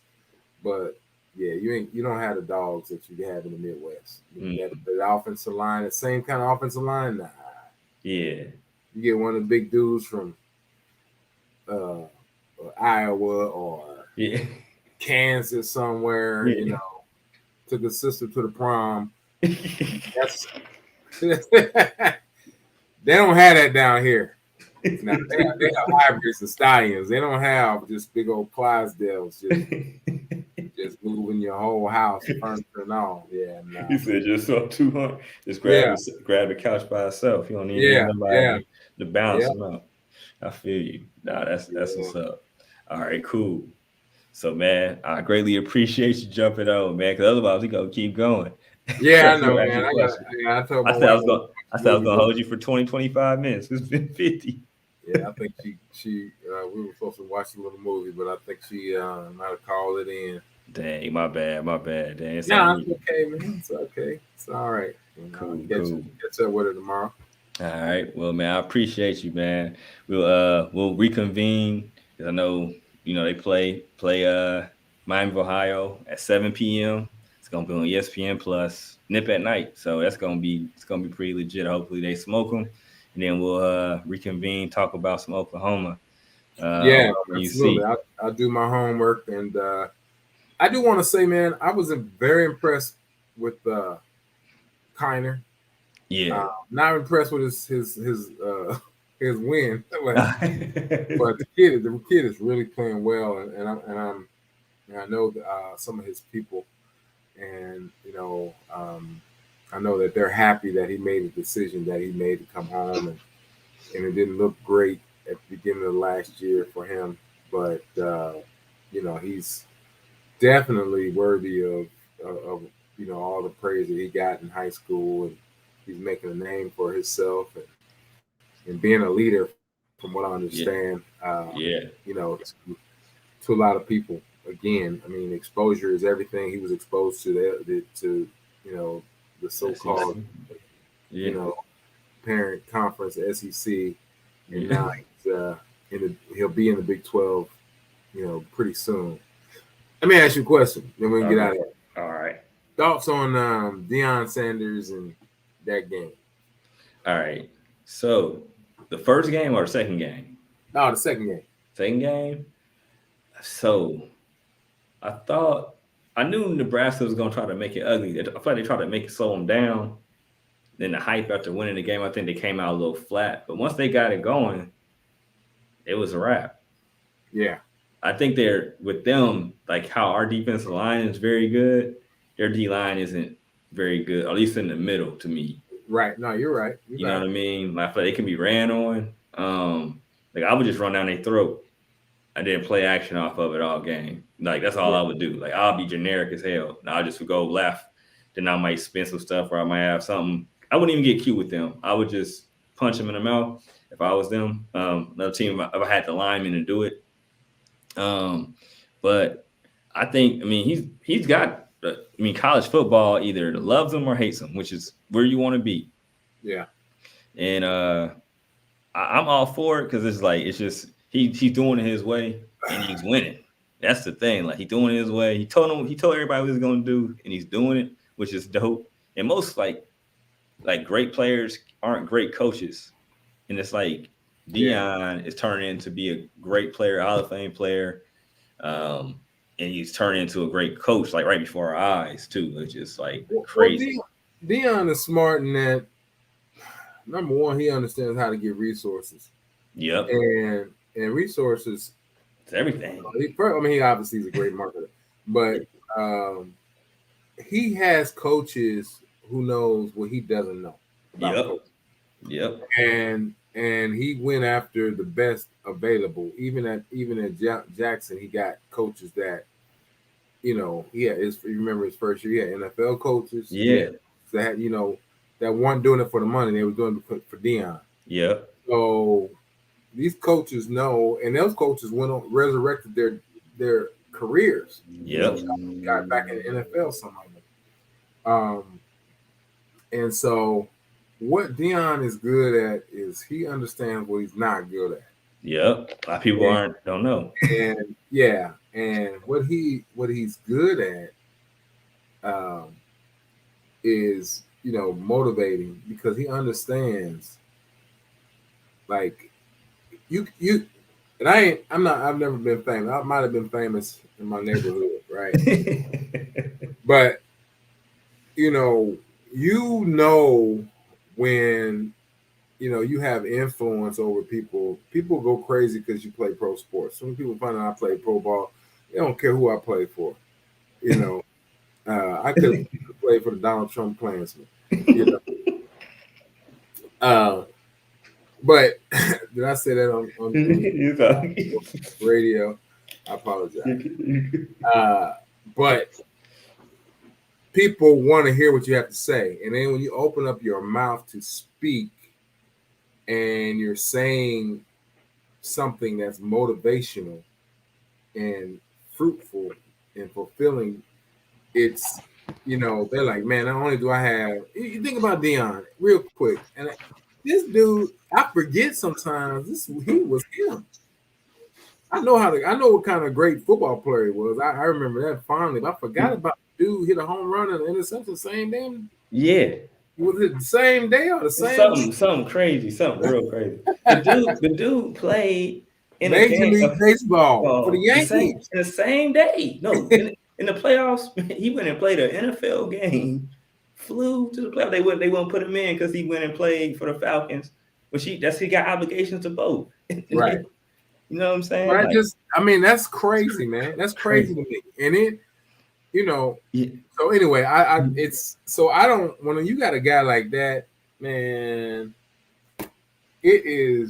but yeah, you don't have the dogs that you have in the Midwest. The offensive line, the same kind of offensive line. Nah. Yeah. You get one of the big dudes from Iowa or Kansas somewhere, took a sister to the prom. They don't have that down here. Now, they have hybrids and stallions. They don't have just big old Clydesdales just moving your whole house, furniture and all. Yeah, nah. He said just up 200. Just grab the couch by itself. You don't need nobody to bounce them out. I feel you. Nah, that's what's up. All right, cool. So, man, I greatly appreciate you jumping on, man, because otherwise we gonna keep going. Yeah, I know, man. I said I was gonna hold you for 20-25 minutes. It's been 50. Yeah, I think she we were supposed to watch a little movie, but I think she might have called it in. Dang, my bad. Dang, it's okay, man. It's okay. It's all right. Cool. Catch up with her tomorrow. All right. Well, man, I appreciate you, man. We'll reconvene because I know they play Miami, Ohio at 7 p.m. It's gonna be on ESPN Plus, nip at night. So it's gonna be pretty legit. Hopefully they smoke them, and then we'll reconvene, talk about some Oklahoma. Absolutely. I'll do my homework, and I do want to say, man, I was very impressed with Kiner. Yeah. Not impressed with his win, but the kid is really playing well, and I know some of his people, and I know that they're happy that he made the decision that he made to come home, and it didn't look great at the beginning of last year for him, but he's definitely worthy of all the praise that he got in high school, and he's making a name for himself and being a leader, from what I understand. To a lot of people. Again, I mean, exposure is everything. He was exposed to the so-called parent conference, SEC, and now he'll be in the Big 12, pretty soon. Let me ask you a question, then we can get out of here. All right. Thoughts on Deion Sanders and that game? All right. So, the first game or the second game? No, the second game. Second game? So, I knew Nebraska was going to try to make it ugly. I feel like they tried to slow them down. Then the hype after winning the game, I think they came out a little flat. But once they got it going, it was a wrap. Yeah. I think with them, like how our defensive line is very good, their D-line isn't very good, at least in the middle to me. Right. No, you're right. You know what I mean? Like, I feel like they can be ran on. Like, I would just run down their throat. I didn't play action off of it all game. Like, that's all I would do. Like, I'll be generic as hell. I just would go left. Then I might spin some stuff, or I might have something. I wouldn't even get cute with them. I would just punch them in the mouth if I was them. Another team, if I had the lineman to do it. But I think, he's got college football either loves them or hates them, which is where you want to be. Yeah. And I'm all for it because it's just he's doing it his way and he's winning. That's the thing. Like, he's doing it his way. He told everybody what he was going to do, and he's doing it, which is dope. And most like great players aren't great coaches, and it's like Deion is turning into be a great player, Hall of Fame player, and he's turning into a great coach like right before our eyes too, which is like crazy. Deion is smart in that. Number one, he understands how to get resources. Yep. And resources. It's everything. He obviously is a great marketer, but he has coaches who knows what he doesn't know about coaching. Yep. And he went after the best available. Even at Jackson, he got coaches that, you remember his first year, he had NFL coaches. Yeah. That that weren't doing it for the money, they were doing it for Deion. Yeah. So these coaches know, and those coaches went on, resurrected their careers. Yep. Got back in the NFL, some of them. And so what Deion is good at is he understands what he's not good at. Yep. A lot of people don't know. And and what he's good at is motivating, because he understands, like, I've never been famous. I might have been famous in my neighborhood, right? But when you have influence over people go crazy because you play pro sports. Some people find out I play pro ball, they don't care who I play for. I could play for the Donald Trump Klansmen. But did I say that on radio? I apologize. But people want to hear what you have to say. And then when you open up your mouth to speak and you're saying something that's motivational and fruitful and fulfilling, it's, they're like, man, not only do I have, you think about Deion real quick. And this dude, I forget sometimes he was him. I know what kind of great football player he was. I remember that fondly, but I forgot about the dude hit a home run and an interception the same day. Yeah. Was it the same day or the same? Something crazy, something real crazy. The dude played in Major League Baseball for the Yankees the same day. No, in the playoffs, he went and played an NFL game. Flew to the playoffs. They wouldn't put him in because he went and played for the Falcons. Which he got obligations to both. Right. You know what I'm saying? Like, that's crazy, man. That's crazy to me. And it, Yeah. So anyway, when you got a guy like that, man, you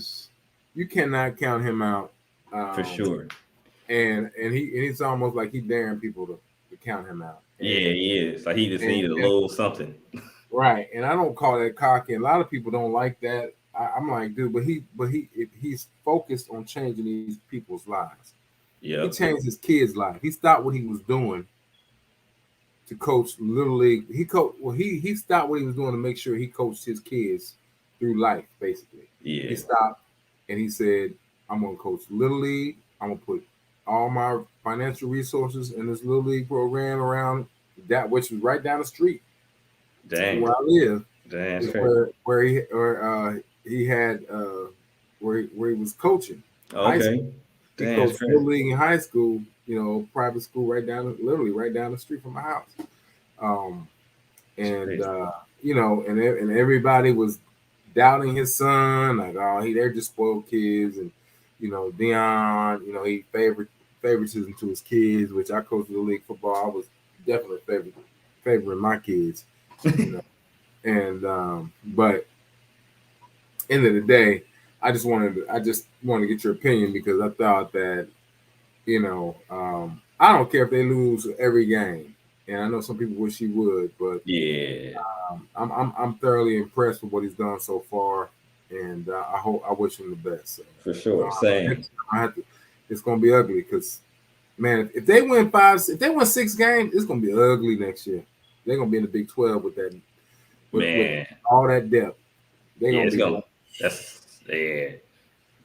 cannot count him out. For sure. And he's almost like he's daring people to count him out. And, he is. Like, he just needed a little something. Right. And I don't call that cocky. A lot of people don't like that. I'm like, dude, but he's focused on changing these people's lives. Yeah. He changed his kid's life. He stopped what he was doing to coach Little League. He stopped what he was doing to make sure he coached his kids through life, basically. Yeah. He stopped and he said, I'm gonna coach Little League. I'm gonna put all my financial resources in this Little League program around that, which was right down the street. Dang. Where I live. Dang. Where he was coaching. Okay. He coached Little League in high school, private school literally right down the street from my house. And everybody was doubting his son, like, they're just spoiled kids, and Deion, he favoritism to his kids, which I coached Little League football. I was definitely favoring my kids, and but end of the day, I just wanted to get your opinion, because I thought that, I don't care if they lose every game, and I know some people wish he would, but yeah, I'm thoroughly impressed with what he's done so far, and I wish him the best. So, for sure, same. It's gonna be ugly because Man, if they win 6 games, it's gonna be ugly next year. They're gonna be in the Big 12 with that, with all that depth. They're yeah, gonna it's be. gonna. That's yeah.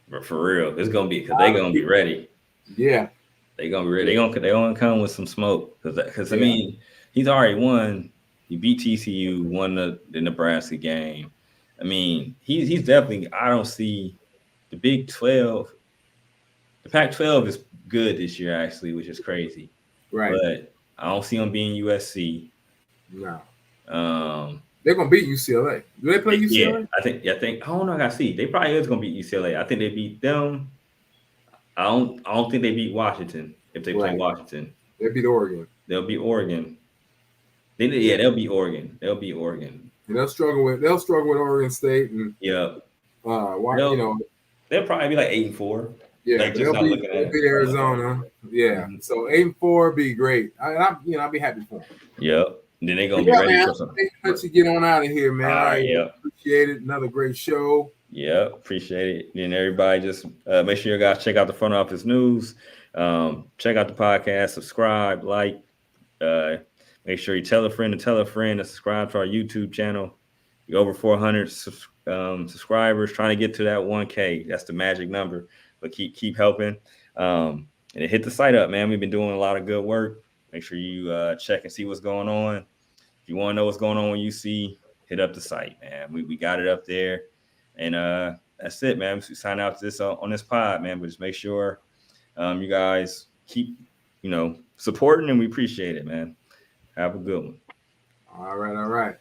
But for real, it's gonna be because they're gonna be ready. Yeah, They're gonna be ready. They're gonna come with some smoke because I Yeah. mean he's already won. He beat TCU, won the Nebraska game. I mean he's definitely. I don't see the Big 12. The Pac-12 is good this year actually, which is crazy. Right. But I don't see them being USC. No. Um, They're gonna beat UCLA. Do they play UCLA? Yeah, I think. I don't know. I gotta see. They probably is gonna beat UCLA. I think they beat them. I don't think they beat Washington if they play Right. Washington. They beat Oregon. They'll beat Oregon. They'll beat Oregon. They'll beat Oregon. And they'll struggle with Oregon State and Yep. They'll probably be like 8-4. Yeah, like just they'll beat Arizona. Yeah, so 8-4 be great. I'll be happy for them. Yep. Then they're gonna be ready for something. Let you get on out of here, man. All right, appreciate it. Another great show. Yeah, appreciate it. And everybody just make sure you guys check out the Front Office News. Check out the podcast, subscribe, like. Make sure you tell a friend to subscribe to our YouTube channel. We're over 400 subscribers, trying to get to that 1K. That's the magic number. But keep helping. And hit the site up, man. We've been doing a lot of good work. Make sure you check and see what's going on. If you want to know what's going on when you see, hit up the site, man. We got it up there. And that's it, man. We sign out to this on this pod, man. But just make sure you guys keep, supporting, and we appreciate it, man. Have a good one. All right.